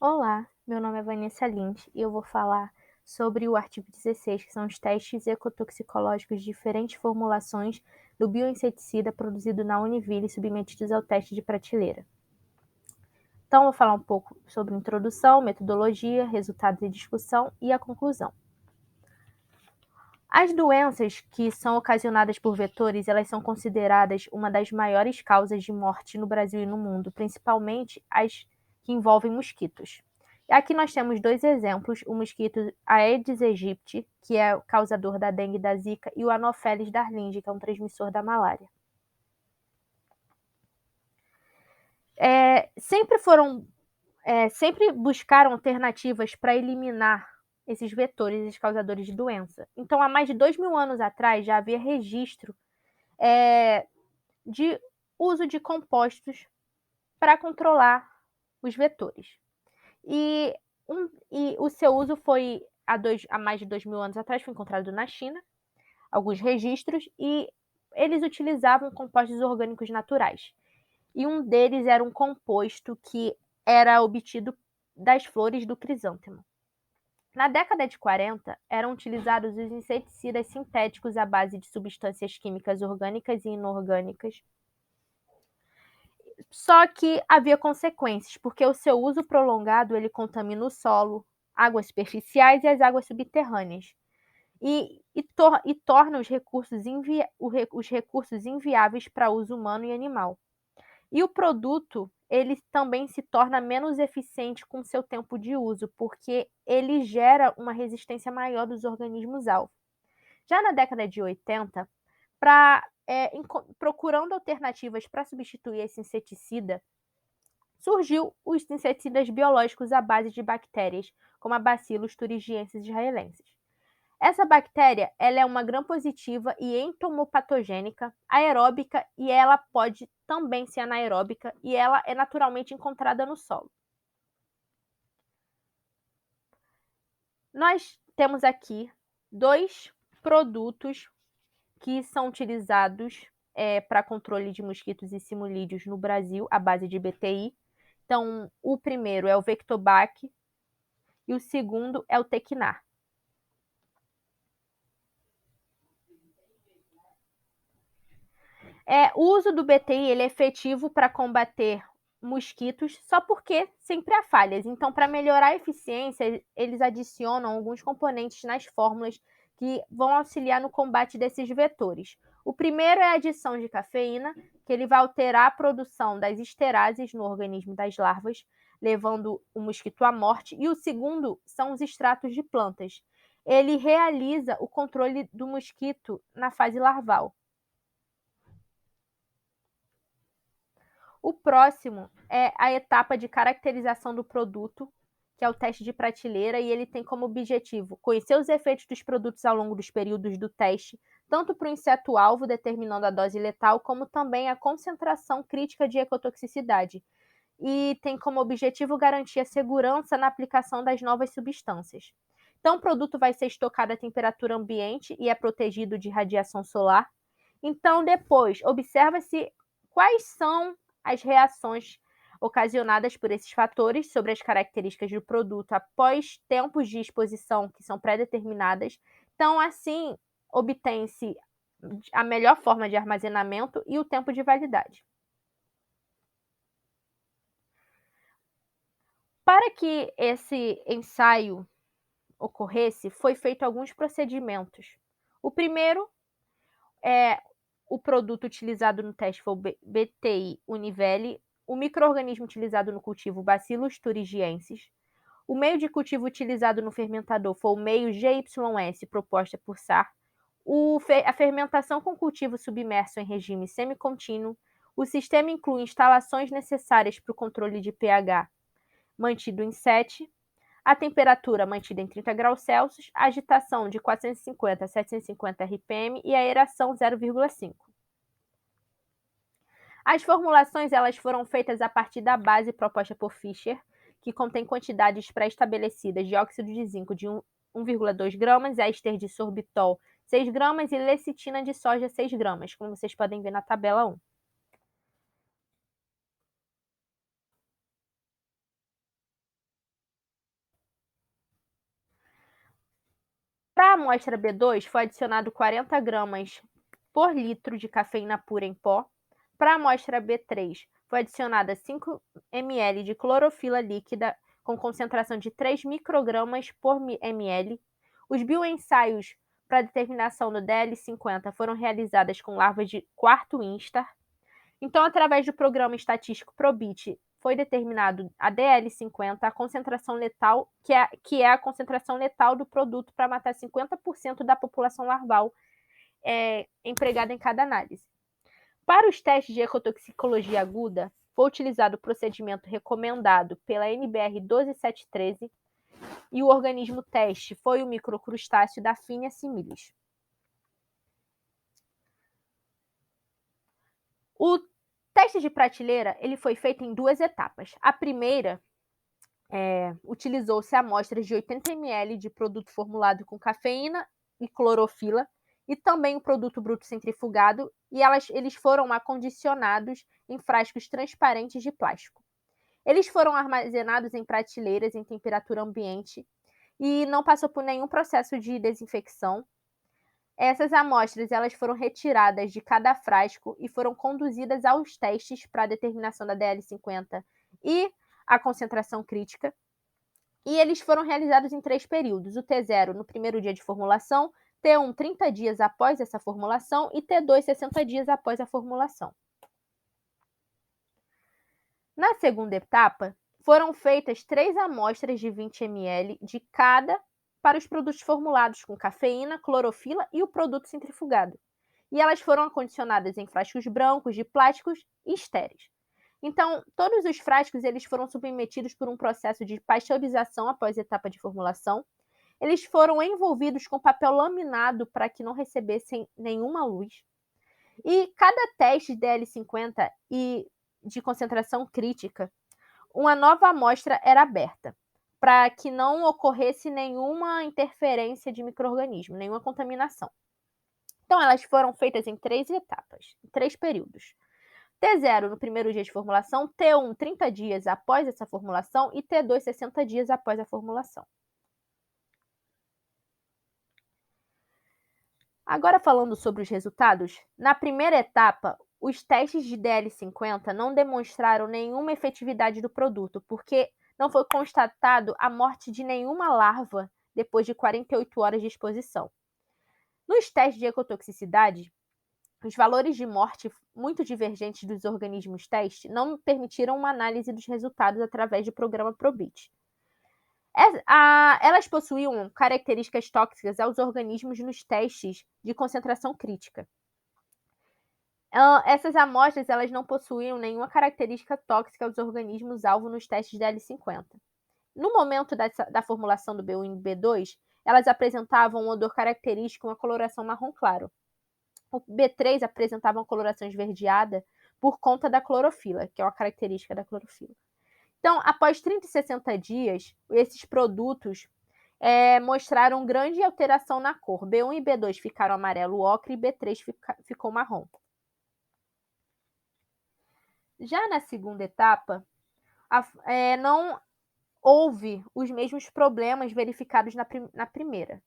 Olá, meu nome é Vanessa Lins e eu vou falar sobre o artigo 16, que são os testes ecotoxicológicos de diferentes formulações do bioinseticida produzido na Univille submetidos ao teste de prateleira. Então, vou falar um pouco sobre introdução, metodologia, resultados e discussão e a conclusão. As doenças que são ocasionadas por vetores, elas são consideradas uma das maiores causas de morte no Brasil e no mundo, principalmente as que envolvem mosquitos. Aqui nós temos dois exemplos, o mosquito Aedes aegypti, que é o causador da dengue e da zika, e o Anopheles darlingi, que é um transmissor da malária. Sempre buscaram alternativas para eliminar esses vetores, esses causadores de doença. Então, há mais de 2.000 anos atrás, já havia registro de uso de compostos para controlar os vetores. E o seu uso foi, há mais de 2.000 anos atrás, foi encontrado na China, alguns registros, e eles utilizavam compostos orgânicos naturais. E um deles era um composto que era obtido das flores do crisântemo. Na década de 40, eram utilizados os inseticidas sintéticos à base de substâncias químicas orgânicas e inorgânicas. Só que havia consequências, porque o seu uso prolongado ele contamina o solo, águas superficiais e as águas subterrâneas. E torna os recursos inviáveis para uso humano e animal. E o produto ele também se torna menos eficiente com seu tempo de uso, porque ele gera uma resistência maior dos organismos-alvo. Já na década de 80, procurando alternativas para substituir esse inseticida, surgiu os inseticidas biológicos à base de bactérias, como a Bacillus thuringiensis israelensis. Essa bactéria ela é uma gram-positiva e entomopatogênica, aeróbica, e ela pode também ser anaeróbica, e ela é naturalmente encontrada no solo. Nós temos aqui dois produtos que são utilizados para controle de mosquitos e simulídeos no Brasil, à base de BTI. Então, o primeiro é o Vectobac e o segundo é o Tequinar. O uso do BTI ele é efetivo para combater mosquitos, só porque sempre há falhas. Então, para melhorar a eficiência, eles adicionam alguns componentes nas fórmulas que vão auxiliar no combate desses vetores. O primeiro é a adição de cafeína, que ele vai alterar a produção das esterases no organismo das larvas, levando o mosquito à morte. E o segundo são os extratos de plantas. Ele realiza o controle do mosquito na fase larval. O próximo é a etapa de caracterização do produto, que é o teste de prateleira, e ele tem como objetivo conhecer os efeitos dos produtos ao longo dos períodos do teste, tanto para o inseto-alvo, determinando a dose letal, como também a concentração crítica de ecotoxicidade. E tem como objetivo garantir a segurança na aplicação das novas substâncias. Então, o produto vai ser estocado a temperatura ambiente e é protegido de radiação solar. Então, depois, observa-se quais são as reações ocasionadas por esses fatores sobre as características do produto após tempos de exposição que são pré-determinadas. Então, assim, obtém-se a melhor forma de armazenamento e o tempo de validade. Para que esse ensaio ocorresse, foi feito alguns procedimentos. O primeiro é o produto utilizado no teste foi o BTI Univelle, o micro-organismo utilizado no cultivo Bacillus thuringiensis, o meio de cultivo utilizado no fermentador foi o meio GYS proposta por SAR, a fermentação com cultivo submerso em regime semicontínuo, o sistema inclui instalações necessárias para o controle de pH mantido em 7, a temperatura mantida em 30 graus Celsius, a agitação de 450 a 750 RPM e a aeração 0,5. As formulações elas foram feitas a partir da base proposta por Fischer, que contém quantidades pré-estabelecidas de óxido de zinco de 1,2 gramas, éster de sorbitol 6 gramas e lecitina de soja 6 gramas, como vocês podem ver na tabela 1. Para a amostra B2, foi adicionado 40 gramas por litro de cafeína pura em pó. Para a amostra B3, foi adicionada 5 ml de clorofila líquida com concentração de 3 microgramas por ml. Os bioensaios para determinação do DL50 foram realizadas com larvas de quarto instar. Então, através do programa estatístico PROBIT, foi determinado a DL50, a concentração letal, que é a concentração letal do produto para matar 50% da população larval empregada em cada análise. Para os testes de ecotoxicologia aguda, foi utilizado o procedimento recomendado pela NBR 12713 e o organismo teste foi o microcrustáceo da Phinia similis. O teste de prateleira ele foi feito em 2 etapas. A primeira utilizou-se amostras de 80 ml de produto formulado com cafeína e clorofila e também o produto bruto centrifugado e eles foram acondicionados em frascos transparentes de plástico. Eles foram armazenados em prateleiras em temperatura ambiente e não passou por nenhum processo de desinfecção. Essas amostras elas foram retiradas de cada frasco e foram conduzidas aos testes para a determinação da DL50 e a concentração crítica. E eles foram realizados em 3 períodos: o T0 no primeiro dia de formulação, T1 30 dias após essa formulação e T2 60 dias após a formulação. Na segunda etapa, foram feitas 3 amostras de 20 ml de cada para os produtos formulados com cafeína, clorofila e o produto centrifugado. E elas foram acondicionadas em frascos brancos de plásticos e estéreis. Então, todos os frascos eles foram submetidos por um processo de pasteurização após a etapa de formulação. Eles foram envolvidos com papel laminado para que não recebessem nenhuma luz. E cada teste DL50 e de concentração crítica, uma nova amostra era aberta, para que não ocorresse nenhuma interferência de micro-organismo, nenhuma contaminação. Então, elas foram feitas em 3 etapas, em 3 períodos. T0 no primeiro dia de formulação, T1 30 dias após essa formulação e T2 60 dias após a formulação. Agora falando sobre os resultados, na primeira etapa, os testes de DL50 não demonstraram nenhuma efetividade do produto, porque não foi constatado a morte de nenhuma larva depois de 48 horas de exposição. Nos testes de ecotoxicidade, os valores de morte muito divergentes dos organismos teste não permitiram uma análise dos resultados através do programa PROBIT. Elas possuíam características tóxicas aos organismos nos testes de concentração crítica. Essas amostras elas não possuíam nenhuma característica tóxica aos organismos-alvo nos testes da L50. No momento da formulação do B1 e B2, elas apresentavam um odor característico e uma coloração marrom claro. O B3 apresentava uma coloração esverdeada por conta da clorofila, que é uma característica da clorofila. Então, após 30 e 60 dias, esses produtos mostraram grande alteração na cor. B1 e B2 ficaram amarelo ocre e B3 ficou marrom. Já na segunda etapa, não houve os mesmos problemas verificados na primeira.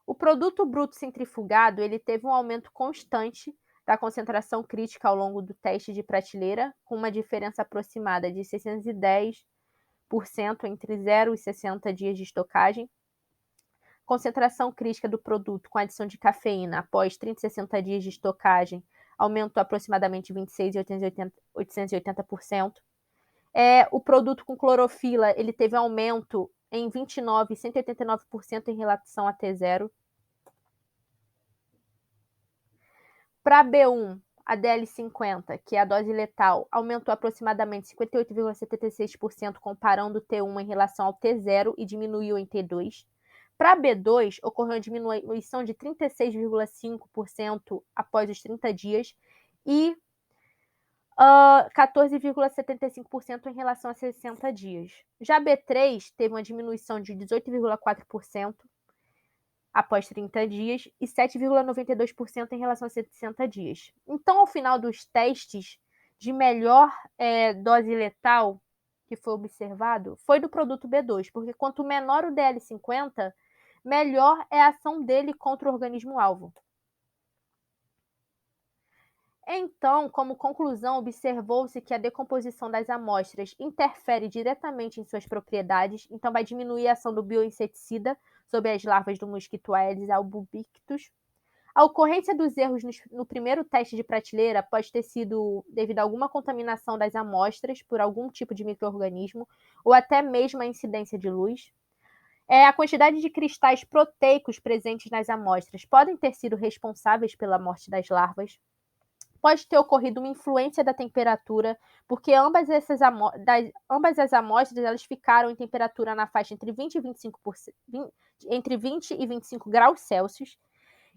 O produto bruto centrifugado ele teve um aumento constante da concentração crítica ao longo do teste de prateleira, com uma diferença aproximada de 610% entre 0 e 60 dias de estocagem. Concentração crítica do produto com adição de cafeína após 30 e 60 dias de estocagem aumentou aproximadamente 26% e 880%. O produto com clorofila ele teve aumento em 29% e 189% em relação a T0. Para B1, a DL50, que é a dose letal, aumentou aproximadamente 58,76% comparando o T1 em relação ao T0 e diminuiu em T2. Para B2, ocorreu uma diminuição de 36,5% após os 30 dias e 14,75% em relação a 60 dias. Já B3 teve uma diminuição de 18,4% após 30 dias e 7,92% em relação a 60 dias. Então, ao final dos testes de melhor dose letal que foi observado, foi do produto B2, porque quanto menor o DL50, melhor é a ação dele contra o organismo-alvo. Então, como conclusão, observou-se que a decomposição das amostras interfere diretamente em suas propriedades, então vai diminuir a ação do bioinseticida sobre as larvas do mosquito Aedes albopictus. A ocorrência dos erros no primeiro teste de prateleira pode ter sido devido a alguma contaminação das amostras por algum tipo de micro-organismo ou até mesmo a incidência de luz. A quantidade de cristais proteicos presentes nas amostras podem ter sido responsáveis pela morte das larvas. Pode ter ocorrido uma influência da temperatura, porque ambas as amostras elas ficaram em temperatura na faixa entre 20 e 25 graus Celsius,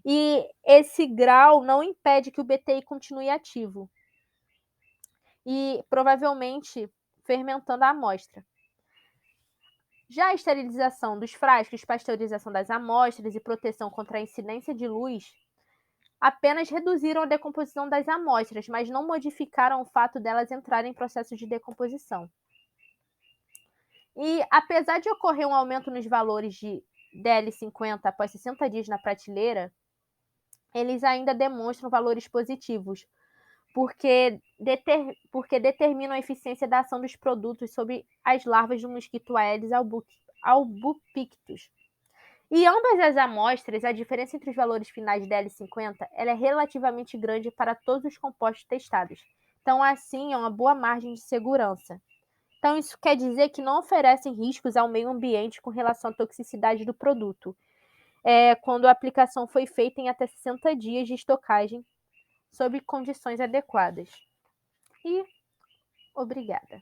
e esse grau não impede que o BTI continue ativo e provavelmente fermentando a amostra. Já a esterilização dos frascos, pasteurização das amostras e proteção contra a incidência de luz apenas reduziram a decomposição das amostras, mas não modificaram o fato delas entrarem em processo de decomposição. E apesar de ocorrer um aumento nos valores de DL50 após 60 dias na prateleira, eles ainda demonstram valores positivos, porque determinam a eficiência da ação dos produtos sobre as larvas do mosquito Aedes albopictus. E ambas as amostras, a diferença entre os valores finais de DL50 ela é relativamente grande para todos os compostos testados. Então, assim, é uma boa margem de segurança. Então, isso quer dizer que não oferecem riscos ao meio ambiente com relação à toxicidade do produto, quando a aplicação foi feita em até 60 dias de estocagem, sob condições adequadas. E obrigada.